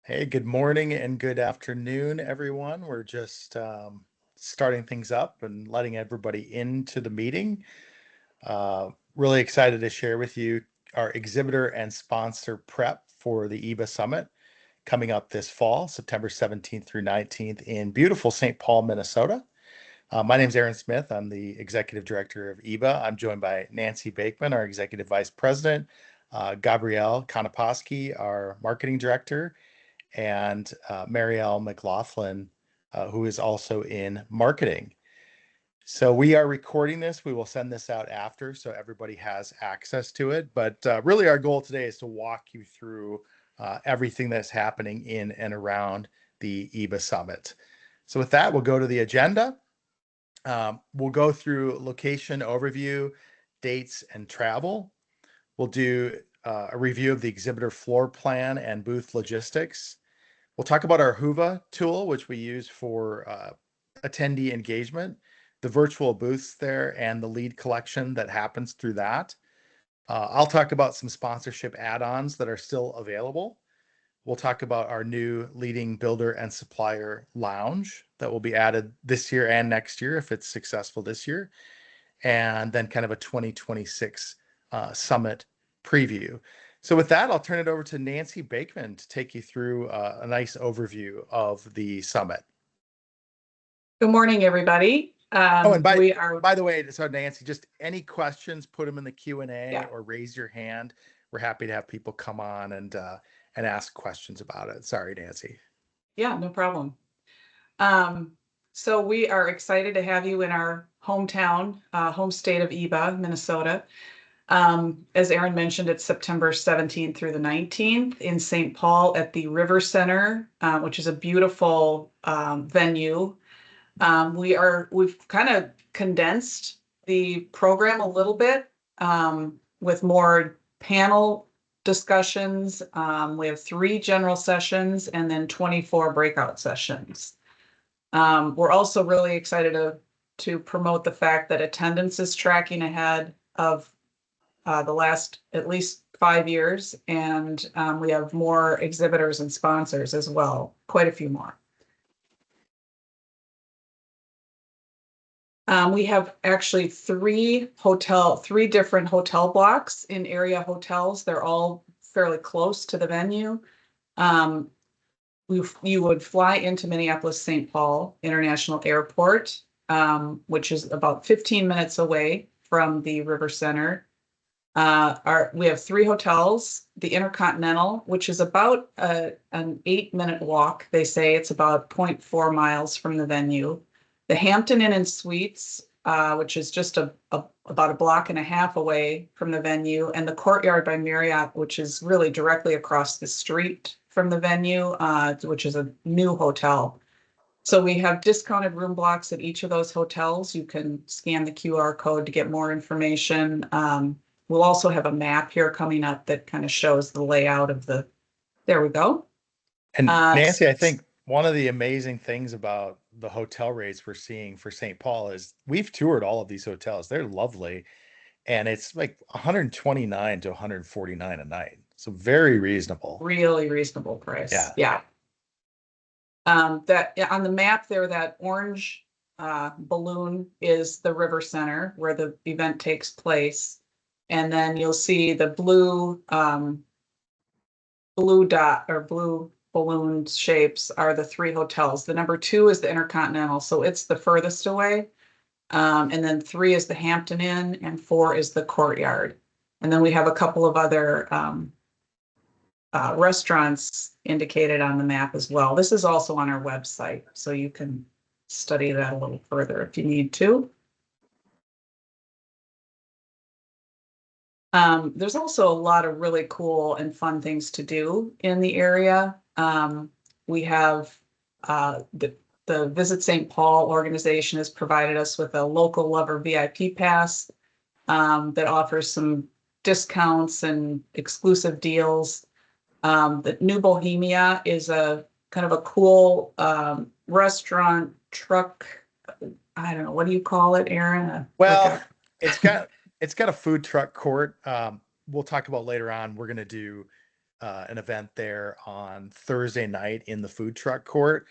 Hey, good morning and good afternoon, everyone. We're just starting things up and letting everybody into the meeting. Really excited to share with you our exhibitor and sponsor prep for the EEBA Summit coming up this fall, September 17th through 19th in beautiful St. Paul, Minnesota. My name is Aaron Smith. I'm the executive director of EEBA. I'm joined by Nancy Bakeman, our executive vice president, Gabrielle Konoposki, our marketing director, and Marielle McLaughlin, who is also in marketing. So we are recording this. We will send this out after so everybody has access to it. But really our goal today is to walk you through everything that's happening in and around the EEBA Summit. So with that, we'll go to the agenda. We'll go through location overview, dates, and travel. We'll do a review of the exhibitor floor plan and booth logistics. We'll talk about our Whova tool, which we use for attendee engagement, the virtual booths there, and the lead collection that happens through that. I'll talk about some sponsorship add-ons that are still available. We'll talk about our new leading builder and supplier lounge that will be added this year and next year if it's successful this year, and then kind of a 2026 summit preview. So with that, I'll turn it over to Nancy Bakeman to take you through a nice overview of the summit. Good morning, everybody. Oh, and We are, by the way, so Nancy, just any questions, put them in the Q&A yeah, or raise your hand. We're happy to have people come on and ask questions about it. Sorry, Nancy. yeah, no problem. So we are excited to have you in our hometown, home state of EEBA, Minnesota. As Aaron mentioned, it's September 17th through the 19th in St. Paul at the River Center, which is a beautiful venue. We've kind of condensed the program a little bit with more panel discussions. We have 3 general sessions and then 24 breakout sessions. We're also really excited to promote the fact that attendance is tracking ahead of the last at least 5 years, and we have more exhibitors and sponsors as well, quite a few more. We have actually 3 different hotel blocks in area hotels. They're all fairly close to the venue. You would fly into Minneapolis-St. Paul International Airport, which is about 15 minutes away from the River Center. We have 3 hotels, the Intercontinental, which is about an 8-minute walk. They say it's about 0.4 miles from the venue. The Hampton Inn and Suites, which is just about a block and a half away from the venue, and the Courtyard by Marriott, which is really directly across the street from the venue, which is a new hotel. So we have discounted room blocks at each of those hotels. You can scan the QR code to get more information. We'll also have a map here coming up that kind of shows the layout of there we go. And Nancy, I think one of the amazing things about the hotel rates we're seeing for St. Paul is we've toured all of these hotels. They're lovely. And it's like 129 to 149 a night. So very reasonable. Really reasonable price. Yeah. Yeah. That on the map there, that orange balloon is the River Center where the event takes place. And then you'll see the blue dot or blue balloon shapes are the 3 hotels. The number 2 is the Intercontinental, so it's the furthest away. And then 3 is the Hampton Inn and 4 is the Courtyard. And then we have a couple of other restaurants indicated on the map as well. This is also on our website, so you can study that a little further if you need to. There's also a lot of really cool and fun things to do in the area. We have the Visit St. Paul organization has provided us with a local lover VIP pass that offers some discounts and exclusive deals. The New Bohemia is a kind of a cool restaurant truck. I don't know, what do you call it, Aaron? Well, it's got a food truck court. We'll talk about later on. We're going to do an event there on Thursday night in the food truck court.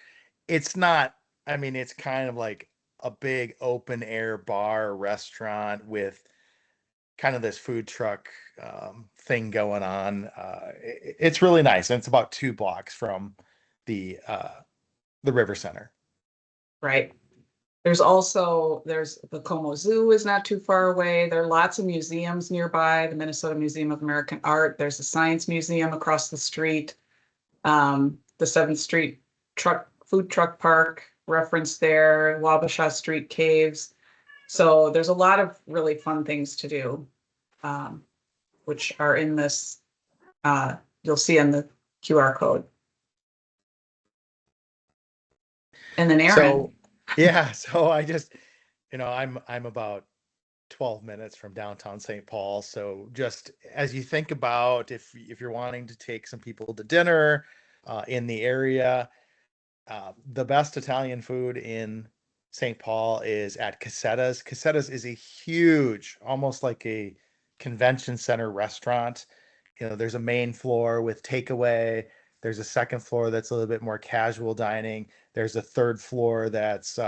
It's not, I mean, it's kind of like a big open air bar restaurant with kind of this food truck thing going on. It's really nice, and it's about 2 blocks from the River Center. Right. There's the Como Zoo is not too far away. There are lots of museums nearby, the Minnesota Museum of American Art. There's a Science Museum across the street. The 7th Street Food Truck Park referenced there, Wabasha Street Caves. So there's a lot of really fun things to do, um, which are in this, you'll see in the QR code. And then Aaron. So yeah, so I just, I'm about 12 minutes from downtown St. Paul. So just as you think about if you're wanting to take some people to dinner in the area, the best Italian food in St. Paul is at Casetta's. Casetta's is a huge, almost like a convention center restaurant. There's a main floor with takeaway. There's a second floor that's a little bit more casual dining. There's a third floor that's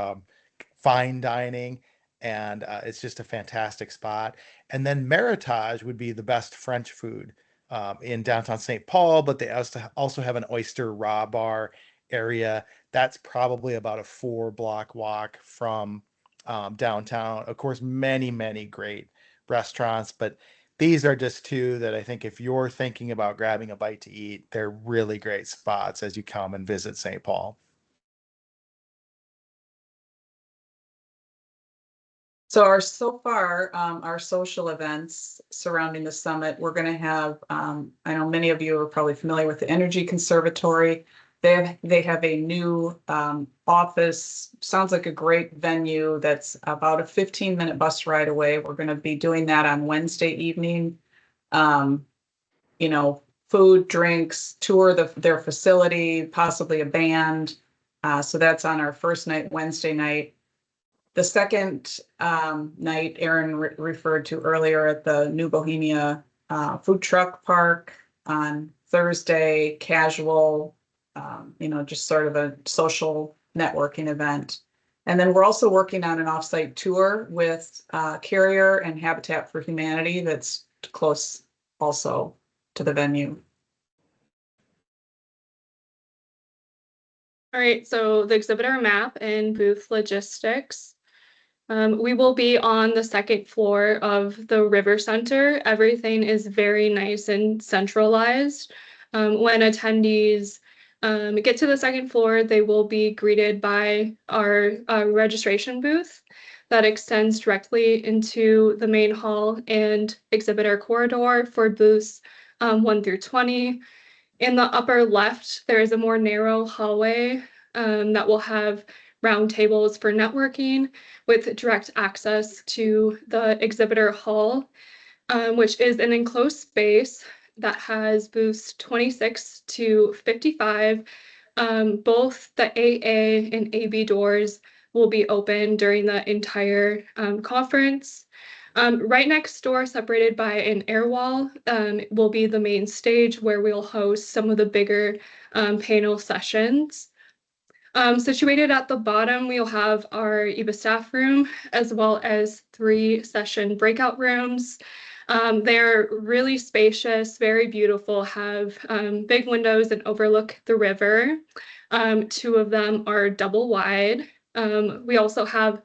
fine dining, and it's just a fantastic spot. And then Meritage would be the best French food in downtown St. Paul, but they also have an oyster raw bar area. That's probably about a 4 block walk from downtown. Of course, many, many great restaurants, but these are just two that I think if you're thinking about grabbing a bite to eat, they're really great spots as you come and visit St. Paul. So so far, our social events surrounding the summit, we're going to have, I know many of you are probably familiar with the Energy Conservatory. They have a new office, sounds like a great venue that's about a 15-minute bus ride away. We're going to be doing that on Wednesday evening. Um, Food, drinks, tour their facility, possibly a band. So that's on our first night, Wednesday night. The second night, Aaron referred to earlier at the New Bohemia Food Truck Park on Thursday, casual, just sort of a social networking event. And then we're also working on an offsite tour with Carrier and Habitat for Humanity that's close also to the venue. All right, so the exhibitor map and booth logistics. We will be on the second floor of the River Center. Everything is very nice and centralized. When attendees get to the second floor, they will be greeted by our registration booth that extends directly into the main hall and exhibitor corridor for booths 1 through 20. In the upper left, there is a more narrow hallway that will have round tables for networking with direct access to the exhibitor hall, which is an enclosed space that has booths 26 to 55. Both the AA and AB doors will be open during the entire conference. Right next door, separated by an air wall, will be the main stage where we'll host some of the bigger panel sessions. Situated at the bottom, we'll have our EEBA staff room, as well as 3 session breakout rooms. They're really spacious, very beautiful, have big windows and overlook the river. 2 of them are double wide. We also have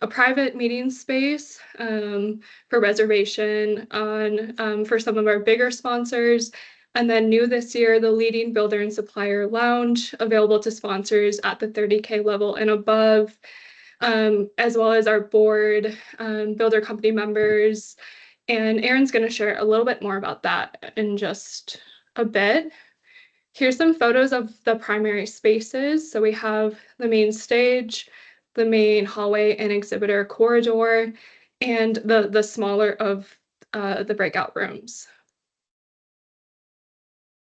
a private meeting space for reservation for some of our bigger sponsors. And then new this year, the leading builder and supplier lounge available to sponsors at the 30K level and above, as well as our board, builder company members. And Aaron's going to share a little bit more about that in just a bit. Here's some photos of the primary spaces. So we have the main stage, the main hallway and exhibitor corridor, and the smaller of the breakout rooms.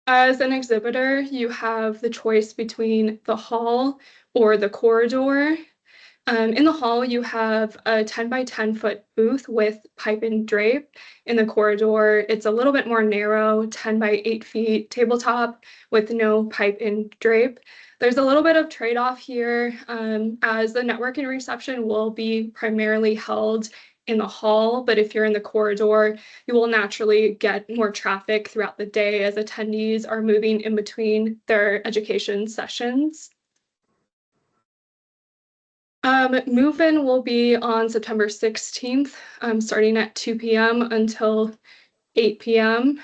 As an exhibitor, you have the choice between the hall or the corridor. In the hall, you have a 10 by 10 foot booth with pipe and drape. In the corridor, it's a little bit more narrow, 10 by 8 feet tabletop with no pipe and drape. There's a little bit of trade-off here, as the networking reception will be primarily held in the hall, but if you're in the corridor, you will naturally get more traffic throughout the day as attendees are moving in between their education sessions. Move-in will be on September 16th, starting at 2 p.m. until 8 p.m.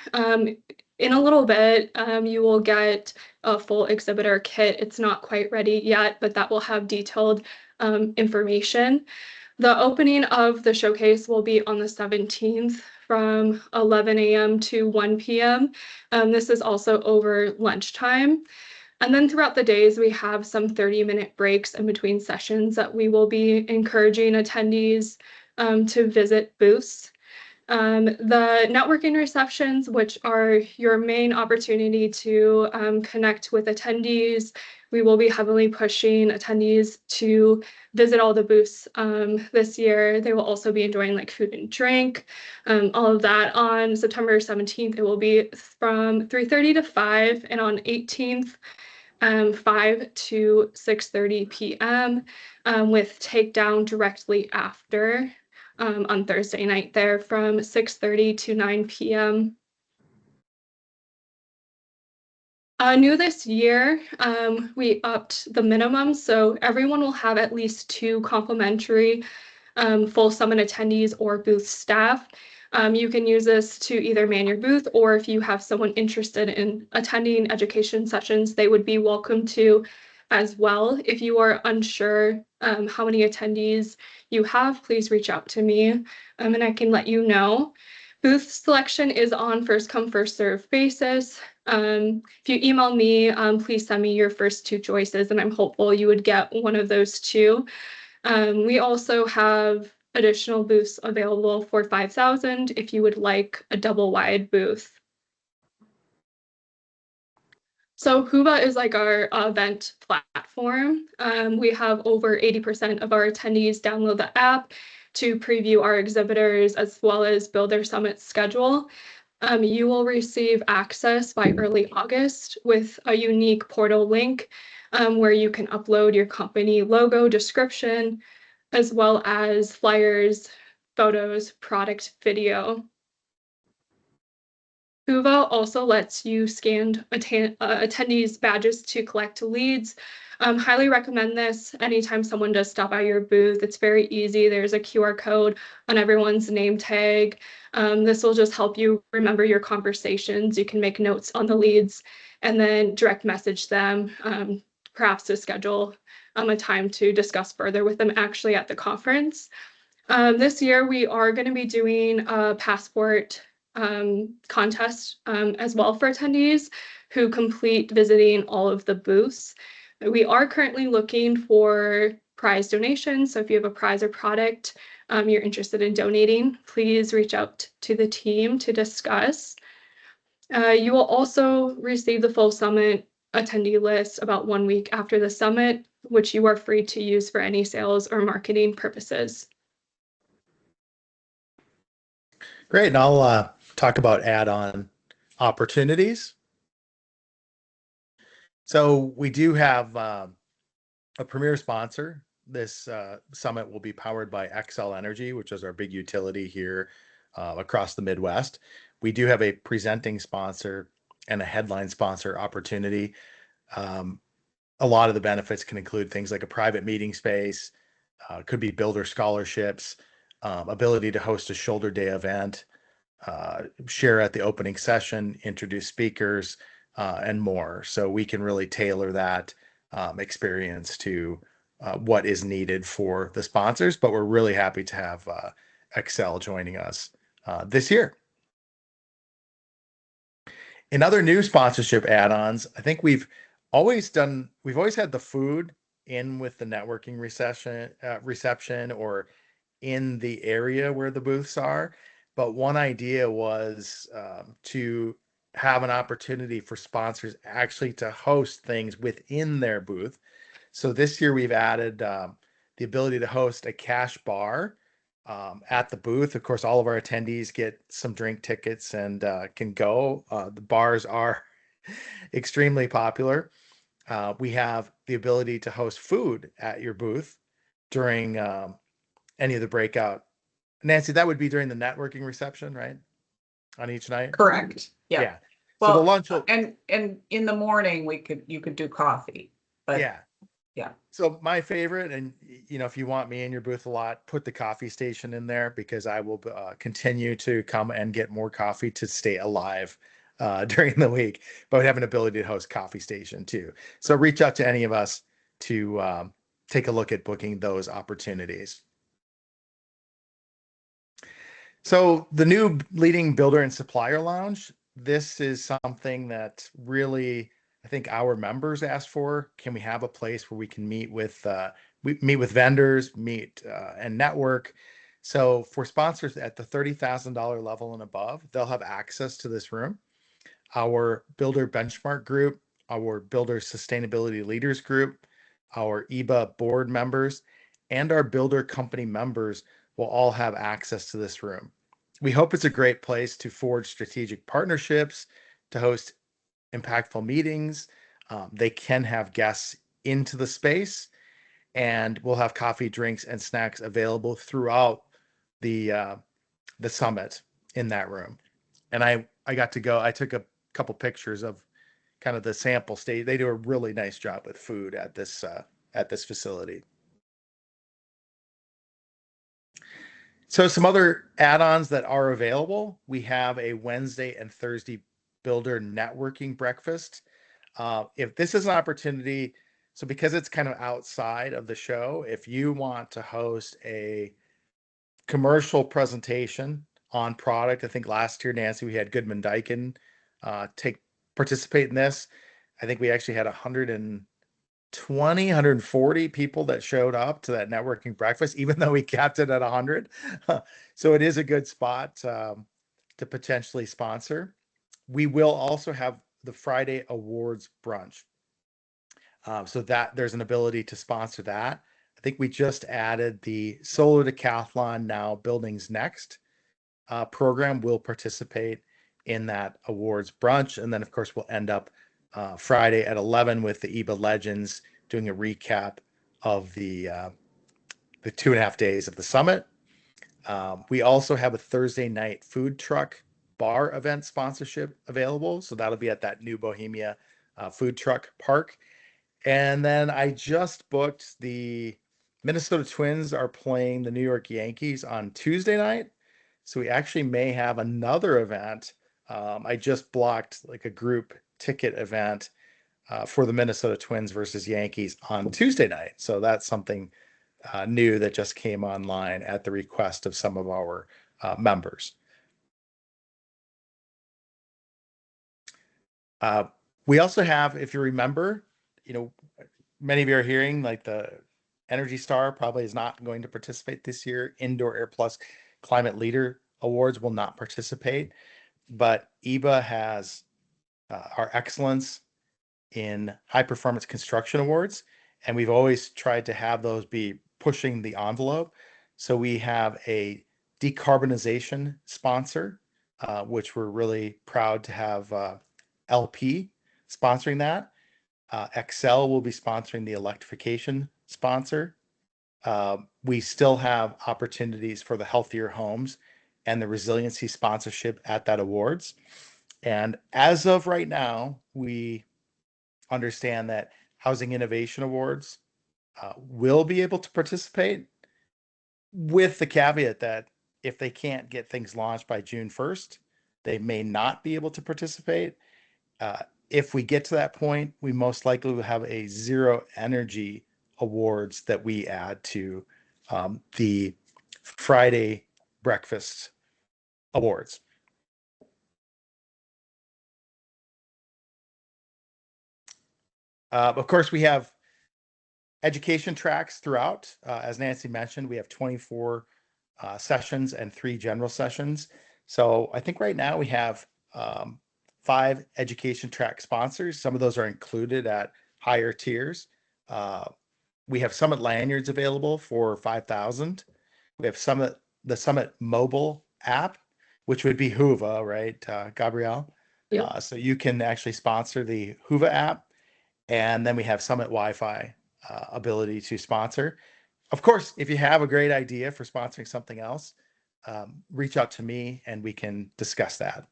In a little bit, you will get a full exhibitor kit. It's not quite ready yet, but that will have detailed information. The opening of the showcase will be on the 17th from 11 a.m. to 1 p.m. This is also over lunchtime. And then throughout the days, we have some 30-minute breaks in between sessions that we will be encouraging attendees to visit booths. The networking receptions, which are your main opportunity to connect with attendees, we will be heavily pushing attendees to visit all the booths this year. They will also be enjoying like food and drink, all of that. On September 17th, it will be from 3:30 to 5, and on 18th, 5 to 6:30 p.m. With takedown directly after on Thursday night there from 6:30 to 9 p.m. New this year, we upped the minimum, so everyone will have at least 2 complimentary full summit attendees or booth staff. You can use this to either man your booth, or if you have someone interested in attending education sessions, they would be welcome to as well. If you are unsure how many attendees you have, please reach out to me and I can let you know. Booth selection is on first come, first serve basis. If you email me, please send me your first 2 choices, and I'm hopeful you would get one of those 2. We also have additional booths available for 5,000 if you would like a double wide booth. So Whova is like our event platform. We have over 80% of our attendees download the app to preview our exhibitors as well as build their summit schedule. You will receive access by early August with a unique portal link where you can upload your company logo description, as well as flyers, photos, product video. Whova also lets you scan attendees' badges to collect leads. Highly recommend this anytime someone does stop by your booth. It's very easy. There's a QR code on everyone's name tag. This will just help you remember your conversations. You can make notes on the leads and then direct message them, perhaps to schedule a time to discuss further with them actually at the conference. This year, we are going to be doing a passport contest as well for attendees who complete visiting all of the booths. We are currently looking for prize donations. So if you have a prize or product you're interested in donating, please reach out to the team to discuss. You will also receive the full summit attendee list about 1 week after the summit, which you are free to use for any sales or marketing purposes. Great. And I'll talk about add-on opportunities. So we do have a premier sponsor. This summit will be powered by Xcel Energy, which is our big utility here across the Midwest. We do have a presenting sponsor and a headline sponsor opportunity. A lot of the benefits can include things like a private meeting space, could be builder scholarships, ability to host a shoulder day event, share at the opening session, introduce speakers, and more. So we can really tailor that experience to what is needed for the sponsors, but we're really happy to have Xcel joining us this year. In other new sponsorship add-ons, I think we've always had the food in with the networking reception or in the area where the booths are. But one idea was to have an opportunity for sponsors actually to host things within their booth. So this year we've added the ability to host a cash bar at the booth. Of course, all of our attendees get some drink tickets and can go. The bars are extremely popular. We have the ability to host food at your booth during any of the breakout. Nancy, that would be during the networking reception, right? On each night? Correct. Yeah. Yeah. So the Well, lunch will, and in the morning, you could do coffee, but yeah. yeah. So my favorite, and if you want me in your booth a lot, put the coffee station in there because I will continue to come and get more coffee to stay alive during the week. But we have an ability to host coffee station too. So reach out to any of us to take a look at booking those opportunities. So the new leading builder and supplier lounge, this is something that really I think our members asked for. Can we have a place where we can meet with vendors, meet and network? So for sponsors at the $30,000 level and above, they'll have access to this room. Our builder benchmark group, our builder sustainability leaders group, our EEBA board members, and our builder company members will all have access to this room. We hope it's a great place to forge strategic partnerships, to host impactful meetings. They can have guests into the space, and we'll have coffee, drinks, and snacks available throughout the summit in that room. And I got to go. I took a couple pictures of kind of the sample state. They do a really nice job with food at this facility. So some other add-ons that are available, we have a Wednesday and Thursday builder networking breakfast. If this is an opportunity, so because it's kind of outside of the show, if you want to host a commercial presentation on product, I think last year, Nancy, we had Goodman Daikin participate in this. I think we actually had 140 people that showed up to that networking breakfast, even though we capped it at 100. So it is a good spot to potentially sponsor. We will also have the Friday awards brunch. So that there's an ability to sponsor that. I think we just added the Solar Decathlon Now Buildings Next program will participate in that awards brunch. And then, of course, we'll end up Friday at 11 with the EEBA Legends doing a recap of the 2.5 days of the summit. We also have a Thursday night food truck bar event sponsorship available. So that'll be at that new Bohemia food truck park. And then I just booked the Minnesota Twins are playing the New York Yankees on Tuesday night. So we actually may have another event. I just blocked like a group ticket event for the Minnesota Twins versus Yankees on Tuesday night. So that's something new that just came online at the request of some of our members. We also have, if you remember, many of you are hearing like the Energy Star probably is not going to participate this year. Indoor Air Plus Climate Leader Awards will not participate, but EEBA has our Excellence in High Performance Construction Awards, and we've always tried to have those be pushing the envelope. So we have a decarbonization sponsor, which we're really proud to have LP sponsoring that. Excel will be sponsoring the electrification sponsor. We still have opportunities for the healthier homes and the resiliency sponsorship at that awards. And as of right now, we understand that Housing Innovation Awards will be able to participate, with the caveat that if they can't get things launched by June 1st, they may not be able to participate. If we get to that point, we most likely will have a Zero Energy Awards that we add to the Friday breakfast awards. Of course, we have education tracks throughout. As Nancy mentioned, we have 24 sessions and 3 general sessions. So I think right now we have 5 education track sponsors. Some of those are included at higher tiers. We have Summit lanyards available for 5,000. We have the Summit mobile app, which would be Hoover, right, Gabrielle? Yep. So you can actually sponsor the Hoover app. And then we have Summit Wi-Fi ability to sponsor. Of course, if you have a great idea for sponsoring something else, reach out to me and we can discuss that.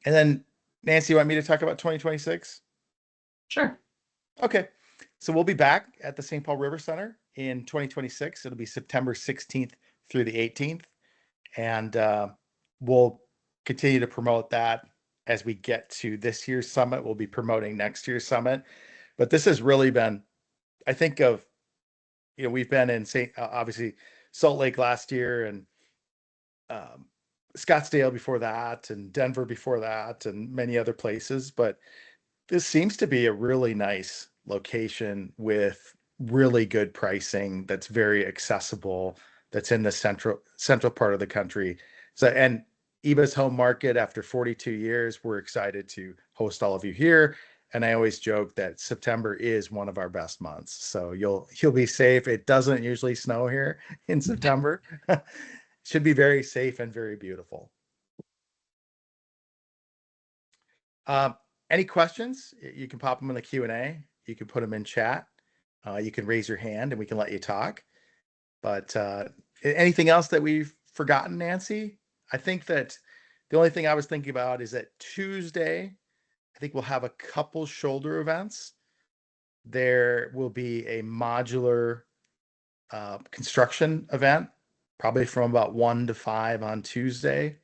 And then, Nancy, you want me to talk about 2026? Sure. Okay. So we'll be back at the St. Paul River Center in 2026. It'll be September 16th through the 18th. And we'll continue to promote that as we get to this year's summit. We'll be promoting next year's summit. But this has really been, I think of, we've been in obviously Salt Lake last year, and Scottsdale before that, and Denver before that, and many other places. But this seems to be a really nice location with really good pricing that's very accessible, that's in the central part of the country. So, and EEBA's home market after 42 years, we're excited to host all of you here. And I always joke that September is one of our best months. So you'll be safe. It doesn't usually snow here in September. Should be very safe and very beautiful. Any questions? You can pop them in the Q&A. You can put them in chat. You can raise your hand and we can let you talk. But anything else that we've forgotten, Nancy? I think that the only thing I was thinking about is that Tuesday, I think we'll have a couple shoulder events. There will be a modular construction event, probably from about 1 to 5 on Tuesday.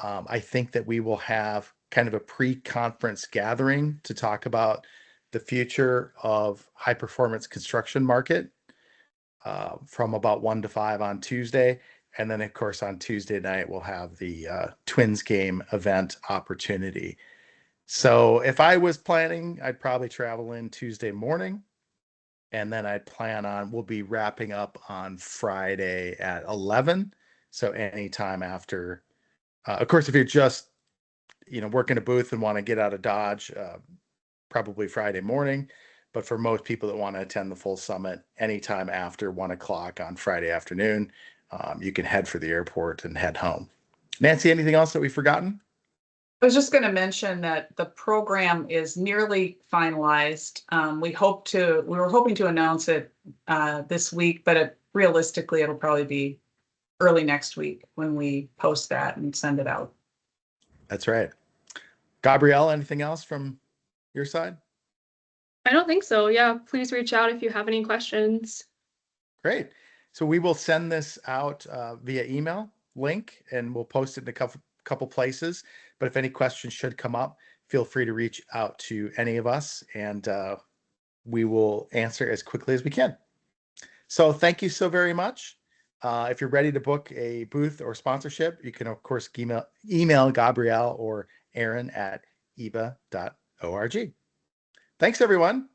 I think that we will have kind of a pre-conference gathering to talk about the future of high performance construction market from about 1 to 5 on Tuesday. And then, of course, on Tuesday night, we'll have the Twins game event opportunity. So if I was planning, I'd probably travel in Tuesday morning. And then I'd plan on, we'll be wrapping up on Friday at 11. So anytime after, of course, if you're just, working a booth and want to get out of Dodge, probably Friday morning. But for most people that want to attend the full summit, anytime after 1 o'clock on Friday afternoon, you can head for the airport and head home. Nancy, anything else that we've forgotten? I was just going to mention that the program is nearly finalized. We were hoping to announce it this week, but realistically, it'll probably be early next week when we post that and send it out. That's right. Gabrielle, anything else from your side? I don't think so. Yeah, please reach out if you have any questions. Great. So we will send this out via email link, and we'll post it in a couple places. But if any questions should come up, feel free to reach out to any of us, and we will answer as quickly as we can. So thank you so very much. If you're ready to book a booth or sponsorship, you can, of course, email Gabrielle or Aaron at eeba.org. Thanks, everyone.